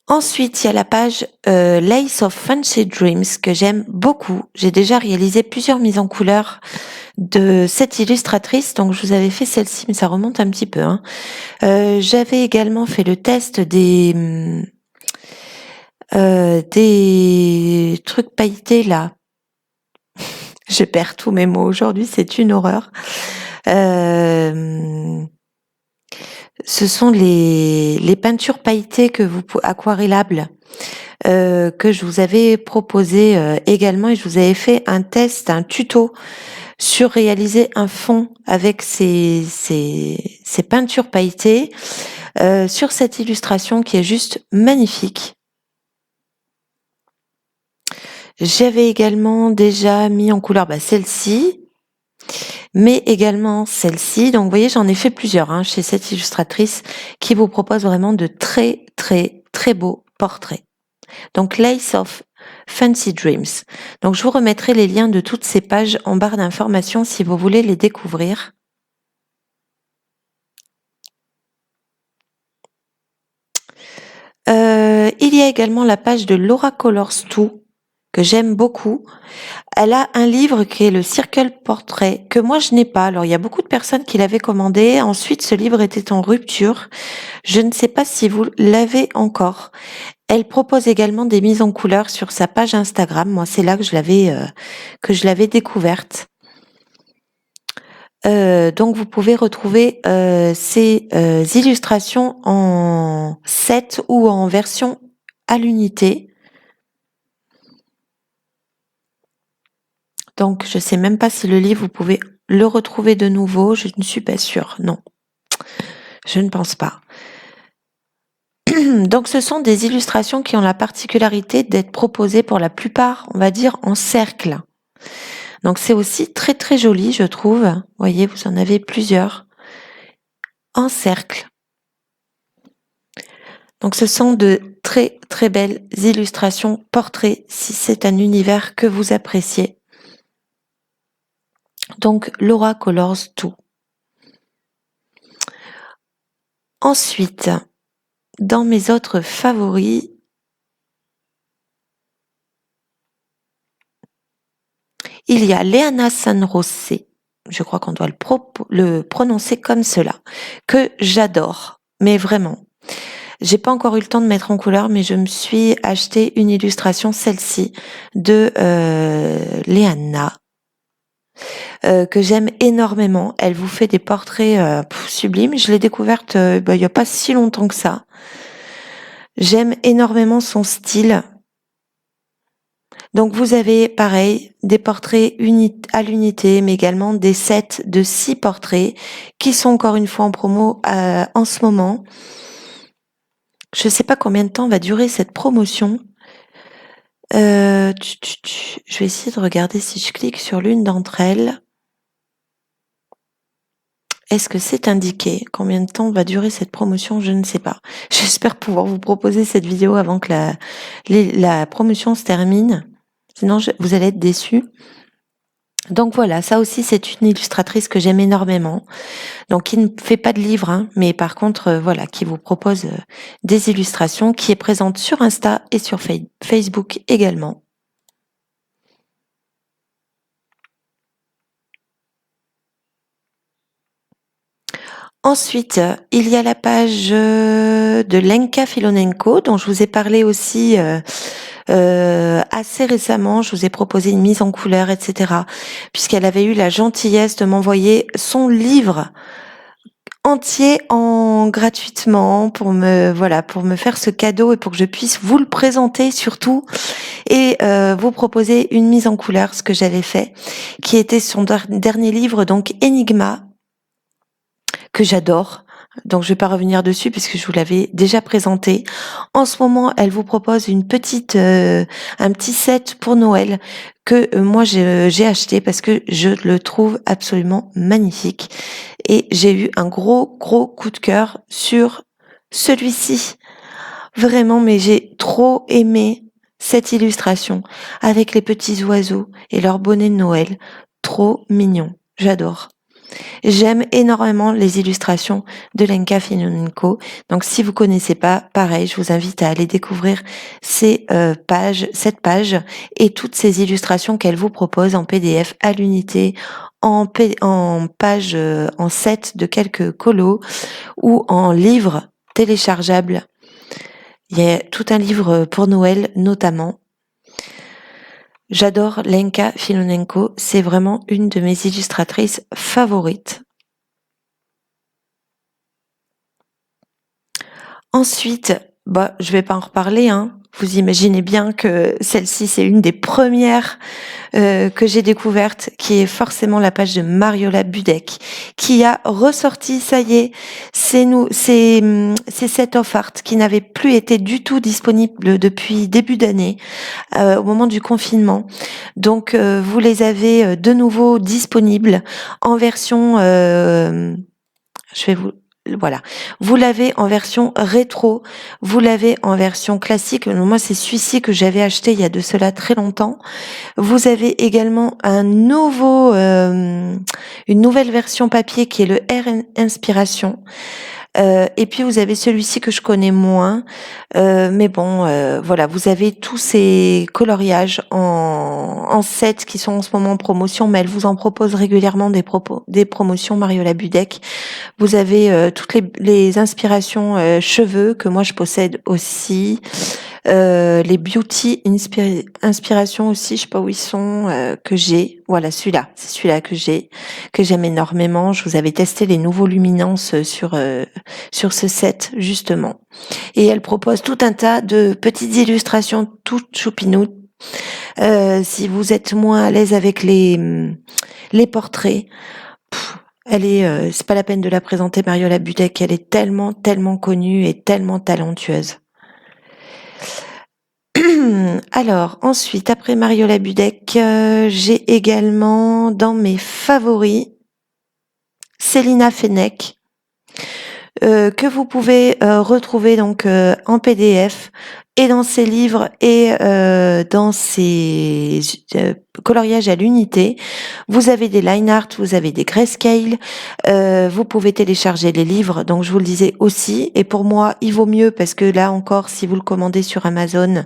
Ensuite, il y a la page Lace of Fancy Dreams que j'aime beaucoup. J'ai déjà réalisé plusieurs mises en couleur de cette illustratrice, donc je vous avais fait celle-ci, mais ça remonte un petit peu. Hein. J'avais également fait le test des trucs pailletés là. Je perds tous mes mots aujourd'hui, c'est une horreur. Ce sont les peintures pailletées que vous aquarellables que je vous avais proposé également, et je vous avais fait un test, un tuto sur réaliser un fond avec ces peintures pailletées sur cette illustration qui est juste magnifique. J'avais également déjà mis en couleur celle-ci, mais également celle-ci. Donc vous voyez, j'en ai fait plusieurs chez cette illustratrice qui vous propose vraiment de très très très beaux portraits. Donc Lace of Fancy Dreams. Donc je vous remettrai les liens de toutes ces pages en barre d'informations si vous voulez les découvrir. Il y a également la page de Laura Colors 2 que j'aime beaucoup. Elle a un livre qui est le Circle Portrait que moi je n'ai pas. Alors il y a beaucoup de personnes qui l'avaient commandé. Ensuite ce livre était en rupture. Je ne sais pas si vous l'avez encore. Elle propose également des mises en couleur sur sa page Instagram. Moi c'est là que je l'avais découverte. Donc vous pouvez retrouver ces illustrations en set ou en version à l'unité. Donc je sais même pas si le livre vous pouvez le retrouver de nouveau, je ne suis pas sûre. Non. Je ne pense pas. Donc ce sont des illustrations qui ont la particularité d'être proposées pour la plupart, on va dire, en cercle. Donc c'est aussi très très joli, je trouve. Vous voyez, vous en avez plusieurs en cercle. Donc ce sont de très très belles illustrations portraits si c'est un univers que vous appréciez. Donc Laura Colors 2. Ensuite, dans mes autres favoris, il y a Leana Sanrose, je crois qu'on doit le prononcer comme cela, que j'adore, mais vraiment. J'ai pas encore eu le temps de mettre en couleur, mais je me suis acheté une illustration, celle-ci, de Leana, que j'aime énormément. Elle vous fait des portraits sublimes. Je l'ai découverte il y a pas si longtemps que ça. J'aime énormément son style. Donc vous avez pareil des portraits à l'unité, mais également des sets de 6 portraits qui sont encore une fois en promo en ce moment. Je ne sais pas combien de temps va durer cette promotion. Je vais essayer de regarder si je clique sur l'une d'entre elles. Est-ce que c'est indiqué? Combien de temps va durer cette promotion? Je ne sais pas. J'espère pouvoir vous proposer cette vidéo avant que la promotion se termine. Sinon, vous allez être déçus. Donc voilà, ça aussi c'est une illustratrice que j'aime énormément. Donc qui ne fait pas de livre, mais par contre voilà, qui vous propose des illustrations, qui est présente sur Insta et sur Facebook également. Ensuite, il y a la page de Lenka Filonenko, dont je vous ai parlé aussi assez récemment. Je vous ai proposé une mise en couleur, etc. Puisqu'elle avait eu la gentillesse de m'envoyer son livre entier en gratuitement pour me faire ce cadeau et pour que je puisse vous le présenter surtout et vous proposer une mise en couleur, ce que j'avais fait, qui était son dernier livre, donc Enigma, que j'adore. Donc je vais pas revenir dessus puisque je vous l'avais déjà présenté. En ce moment, elle vous propose un petit set pour Noël que moi j'ai acheté parce que je le trouve absolument magnifique et j'ai eu un gros coup de cœur sur celui-ci. Vraiment, mais j'ai trop aimé cette illustration avec les petits oiseaux et leur bonnet de Noël. Trop mignon. J'adore. J'aime énormément les illustrations de Lenka Filonenko. Donc, si vous connaissez pas, pareil, je vous invite à aller découvrir cette page et toutes ces illustrations qu'elle vous propose en PDF à l'unité, en page, en set de quelques colos ou en livre téléchargeable. Il y a tout un livre pour Noël, notamment. J'adore Lenka Filonenko. C'est vraiment une de mes illustratrices favorites. Ensuite, je vais pas en reparler, hein. Vous imaginez bien que celle-ci, c'est une des premières que j'ai découvertes, qui est forcément la page de Mariola Budek, qui a ressorti, ça y est, ces set of art qui n'avaient plus été du tout disponibles depuis début d'année, au moment du confinement. Donc, vous les avez de nouveau disponibles en version... Voilà. Vous l'avez en version rétro, vous l'avez en version classique. Moi, c'est celui-ci que j'avais acheté il y a de cela très longtemps. Vous avez également une nouvelle version papier qui est le R Inspiration. Et puis vous avez celui-ci que je connais moins, mais bon, voilà, vous avez tous ces coloriages en set qui sont en ce moment en promotion, mais elle vous en propose régulièrement des promotions, Mariola Budek. Vous avez toutes les inspirations cheveux que moi je possède aussi. Les beauty inspiration aussi, je sais pas où ils sont, que j'ai. Voilà, c'est celui-là que j'aime énormément. Je vous avais testé les nouveaux luminances sur ce set justement. Et elle propose tout un tas de petites illustrations toutes choupinoutes. Si vous êtes moins à l'aise avec les portraits, c'est pas la peine de la présenter, Mariola Budek. Elle est tellement connue et tellement talentueuse. Alors, ensuite, après Mariola Budek, j'ai également dans mes favoris Célina Fenech, que vous pouvez retrouver donc en PDF et dans ses livres et dans ses coloriages à l'unité. Vous avez des line art, vous avez des grayscale, vous pouvez télécharger les livres, donc je vous le disais aussi, et pour moi il vaut mieux parce que là encore, si vous le commandez sur Amazon,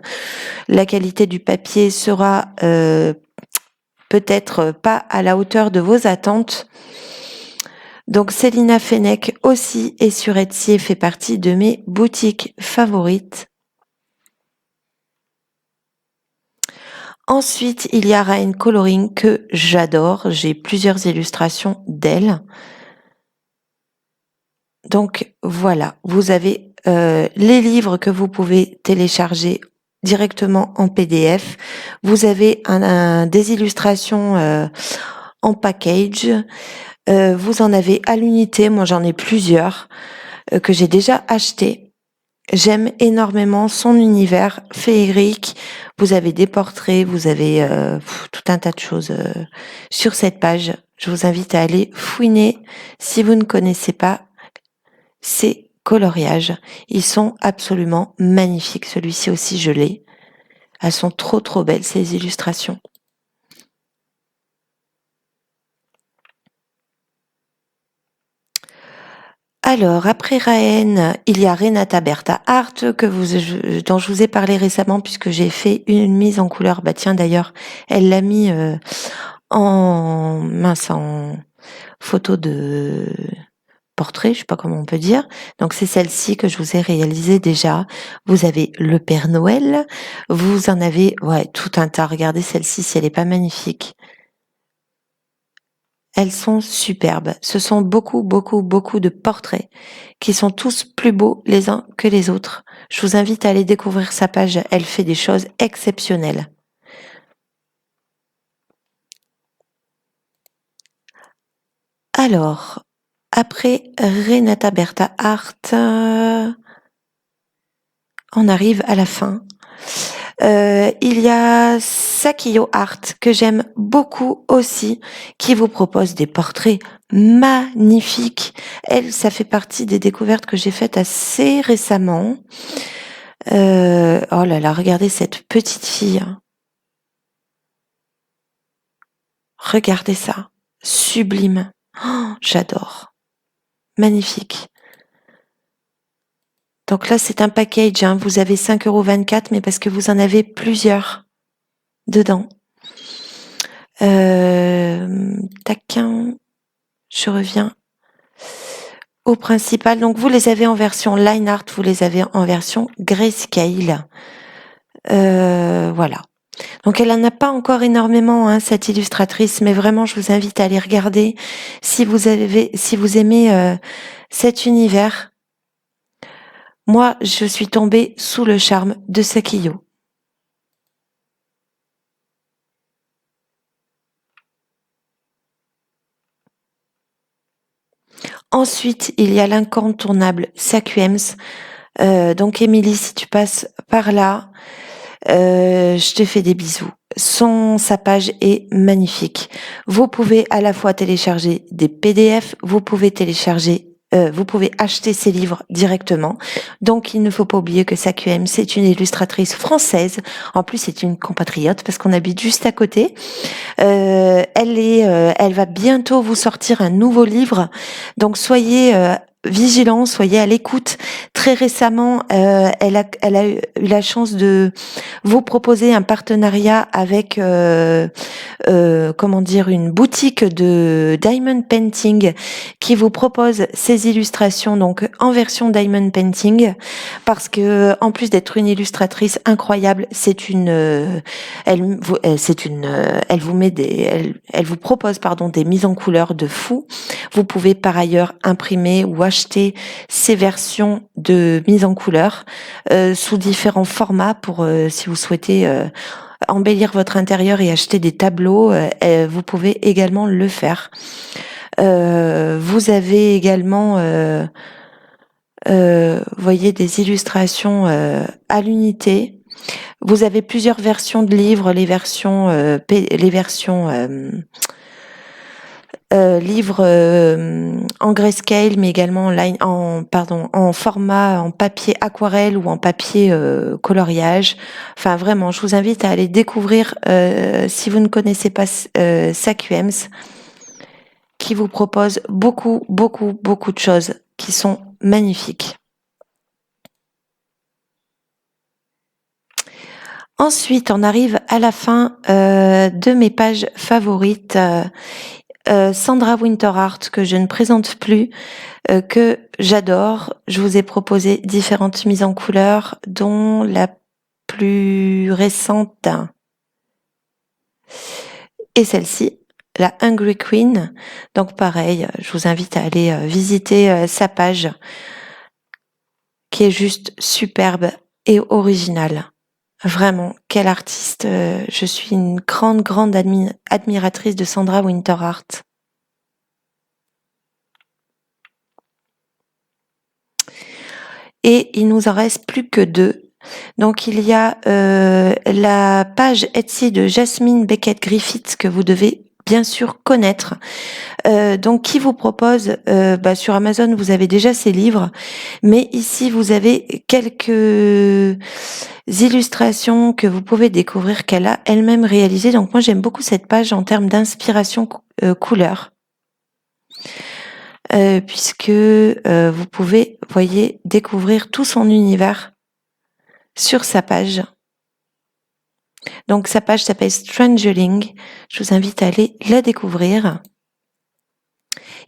la qualité du papier sera peut-être pas à la hauteur de vos attentes. Donc Célina Fenech aussi est sur Etsy et fait partie de mes boutiques favorites. Ensuite, il y a Rain Coloring que j'adore. J'ai plusieurs illustrations d'elle. Donc voilà, vous avez les livres que vous pouvez télécharger directement en PDF. Vous avez des illustrations en package. Vous en avez à l'unité. Moi, j'en ai plusieurs que j'ai déjà achetés. J'aime énormément son univers féerique. Vous avez des portraits, vous avez tout un tas de choses sur cette page. Je vous invite à aller fouiner si vous ne connaissez pas ces coloriages. Ils sont absolument magnifiques. Celui-ci aussi, je l'ai. Elles sont trop belles, ces illustrations. Alors, après Raen, il y a Renata Bertha Art, dont je vous ai parlé récemment puisque j'ai fait une mise en couleur. Bah tiens, d'ailleurs, elle l'a mis en photo de portrait, je sais pas comment on peut dire. Donc c'est celle-ci que je vous ai réalisée déjà. Vous avez le Père Noël, vous en avez tout un tas. Regardez celle-ci si elle est pas magnifique. elles sont superbes. Ce sont beaucoup, beaucoup, beaucoup de portraits qui sont tous plus beaux les uns que les autres. Je vous invite à aller découvrir sa page. Elle fait des choses exceptionnelles. Alors, après Renata Bertha Hart, on arrive à la fin. Il y a Sakiyo Art que j'aime beaucoup aussi, qui vous propose des portraits magnifiques. Elle, ça fait partie des découvertes que j'ai faites assez récemment. Oh là là, regardez cette petite fille. Regardez ça. Sublime. Oh, j'adore. Magnifique. Donc là, c'est un package, hein. Vous avez 5,24 €, mais parce que vous en avez plusieurs dedans. Taquin. Je reviens au principal. Donc, vous les avez en version line art, vous les avez en version grayscale. Voilà. Donc, elle en a pas encore énormément, hein, cette illustratrice, mais vraiment, je vous invite à aller regarder si vous aimez cet univers. Moi, je suis tombée sous le charme de Sakiyo. Ensuite, il y a l'incontournable Sakuems. Donc, Émilie, si tu passes par là, je te fais des bisous. Sa page est magnifique. Vous pouvez à la fois télécharger des PDF, vous pouvez acheter ses livres directement. Donc, il ne faut pas oublier que Sakuem, c'est une illustratrice française. En plus, c'est une compatriote parce qu'on habite juste à côté. Elle va bientôt vous sortir un nouveau livre. Donc, soyez vigilants, soyez à l'écoute. Très récemment, elle a eu la chance de vous proposer un partenariat avec, une boutique de diamond painting qui vous propose ces illustrations donc en version diamond painting, parce que en plus d'être une illustratrice incroyable, elle vous propose des mises en couleur de fou. Vous pouvez par ailleurs imprimer ou acheter ces versions de mise en couleur sous différents formats pour si vous souhaitez embellir votre intérieur et acheter des tableaux, vous pouvez également le faire. Vous avez également voyez, des illustrations à l'unité. Vous avez plusieurs versions de livres, les versions livres en grayscale, mais également en format, en papier aquarelle ou en papier coloriage. Enfin, vraiment, je vous invite à aller découvrir, si vous ne connaissez pas Sakuems, qui vous propose beaucoup, beaucoup, beaucoup de choses qui sont magnifiques. Ensuite, on arrive à la fin de mes pages favorites. Sandra Winterhart, que je ne présente plus, que j'adore. Je vous ai proposé différentes mises en couleur, dont la plus récente est celle-ci, la Hungry Queen. Donc pareil, je vous invite à aller visiter sa page, qui est juste superbe et originale. Vraiment, quelle artiste. Je suis une grande, grande admiratrice de Sandra Winterhart. Et il nous en reste plus que 2. Donc il y a la page Etsy de Jasmine Beckett-Griffith, que vous devez bien sûr connaître, donc qui vous propose, sur Amazon vous avez déjà ses livres, mais ici vous avez quelques illustrations que vous pouvez découvrir qu'elle a elle-même réalisées. Donc moi j'aime beaucoup cette page en termes d'inspiration couleur, puisque vous pouvez, voyez, découvrir tout son univers sur sa page. Donc sa page s'appelle Strangeling. Je vous invite à aller la découvrir.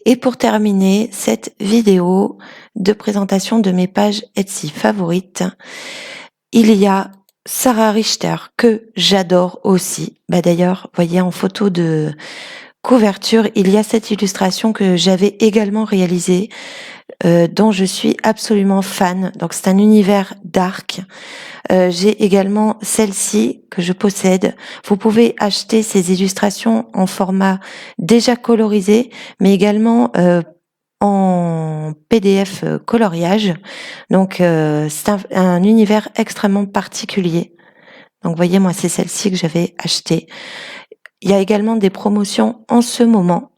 Et pour terminer cette vidéo de présentation de mes pages Etsy favorites, il y a Sarah Richter, que j'adore aussi. D'ailleurs, voyez en photo de couverture, il y a cette illustration que j'avais également réalisée, dont je suis absolument fan. Donc c'est un univers dark. J'ai également celle-ci que je possède. Vous pouvez acheter ces illustrations en format déjà colorisé, mais également en PDF coloriage. Donc c'est un univers extrêmement particulier. Donc voyez, moi c'est celle-ci que j'avais achetée. Il y a également des promotions en ce moment.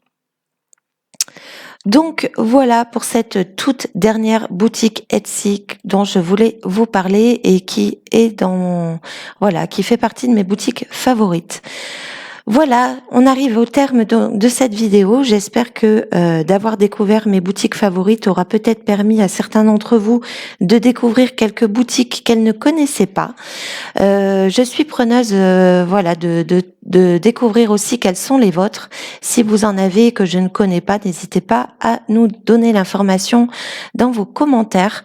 Donc voilà pour cette toute dernière boutique Etsy dont je voulais vous parler et qui est qui fait partie de mes boutiques favorites. Voilà, on arrive au terme de cette vidéo. J'espère que d'avoir découvert mes boutiques favorites aura peut-être permis à certains d'entre vous de découvrir quelques boutiques qu'elles ne connaissaient pas. Je suis preneuse de découvrir aussi quelles sont les vôtres. Si vous en avez que je ne connais pas, n'hésitez pas à nous donner l'information dans vos commentaires.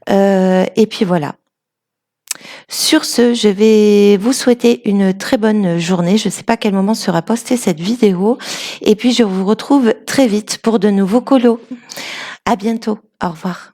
Et puis voilà. Sur ce, je vais vous souhaiter une très bonne journée. Je ne sais pas à quel moment sera postée cette vidéo. Et puis je vous retrouve très vite pour de nouveaux colos. À bientôt. Au revoir.